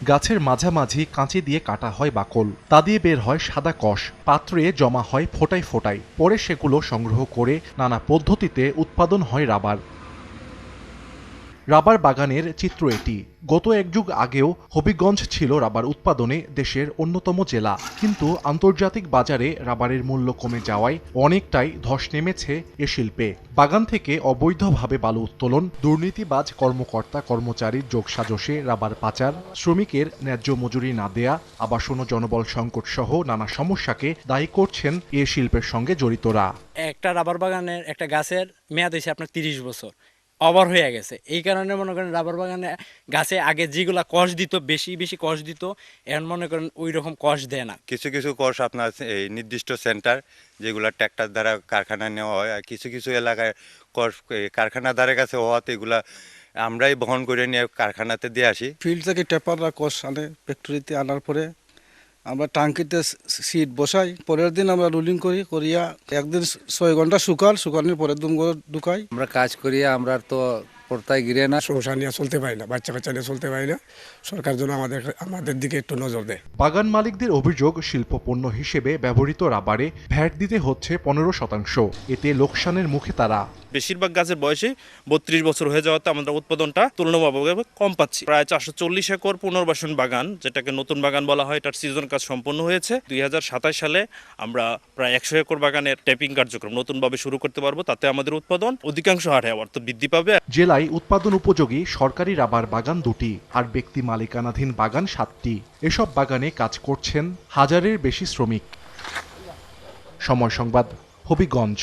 গাছের মাঝামাঝি কাঁচি দিয়ে কাটা হয় বাকল, তা দিয়ে বের হয় সাদা কষ, পাত্রে জমা হয় ফোটায় ফোটায়, পরে সেগুলো সংগ্রহ করে নানা পদ্ধতিতে উৎপাদন হয় রাবার। রাবার বাগানের চিত্র এটি। গত এক যুগ আগেও হবিগঞ্জ ছিল রাবার উৎপাদনে দেশের অন্যতম জেলা, কিন্তু আন্তর্জাতিক বাজারে রাবারের মূল্য কমে যাওয়ায় অনেকটাই ধস নেমেছে এ শিল্পে। বাগান থেকে অবৈধভাবে বালু উত্তোলন, দুর্নীতিবাজ কর্মকর্তা কর্মচারীর যোগসাজশে রাবার পাচার, শ্রমিকের ন্যায্য মজুরি না দেয়া, আবাসন ও জনবল সংকট সহ নানা সমস্যাকে দায়ী করছেন এ শিল্পের সঙ্গে জড়িতরা। একটা রাবার বাগানের একটা গাছের মেয়াদ হয়েছে আপনার 30 বছর, ওভার হয়ে গেছে। এই কারণে মনে করেন রাবার বাগানে গাছে আগে যেগুলা কষ দিত, বেশি বেশি কষ দিত, এখন মনে করেন ওই রকম কষ দেয় না। কিছু কিছু কষ আপনার এই নির্দিষ্ট সেন্টার যেগুলো ট্র্যাক্টর দ্বারা কারখানায় নেওয়া হয়, আর কিছু কিছু এলাকায় কষ কারখানা দ্বারা কাছে হওয়াতে এগুলা আমরাই বহন করে নিয়ে কারখানাতে দিয়ে আসি। ফিল্ড থেকে টেপাররা কষ আনে, ফ্যাক্টরিতে আনার পরে আমরা টাঙ্কিতে সিট বসাই, পরের দিন আমরা রুলিং করিয়া একদিন 6 ঘন্টা শুকানোর পরের দিন ঢুকাই। আমরা কাজ করিয়া আমরা তো পড়তায় গিরে না, সংসার নিয়ে চলতে পারি না, বাচ্চা কাচ্চা নিয়ে চলতে পারি না। সরকার যেন আমাদের দিকে একটু নজর দেয়। বাগান মালিকদের অভিযোগ, শিল্প পণ্য হিসেবে ব্যবহৃত রাবারে ভ্যাট দিতে হচ্ছে 15%। এতে লোকসানের মুখে তারা। বেশিরভাগ গাছের বয়সে 32 বছর হয়ে যাওয়াতে আমরা উৎপাদনটা তুলনামূলকভাবে কম পাচ্ছি। প্রায় 440 একর পুনর্বাসন বাগান, যেটাকে নতুন বাগান বলা হয়, এটার সিজন কাজ সম্পন্ন হয়েছে। 2027 সালে আমরা প্রায় 100 একর বাগানের ট্যাপিং কার্যক্রম নতুনভাবে শুরু করতে পারবো। তাতে আমাদের উৎপাদন অধিকাংশ হারে আবার তো বৃদ্ধি পাবে। জেলায় উৎপাদন উপযোগী সরকারি রাবার বাগান 2টি আর ব্যক্তি মালিকানাধীন বাগান 7টি। এসব বাগানে কাজ করছেন হাজারের বেশি শ্রমিক। সময় সংবাদ, হবিগঞ্জ।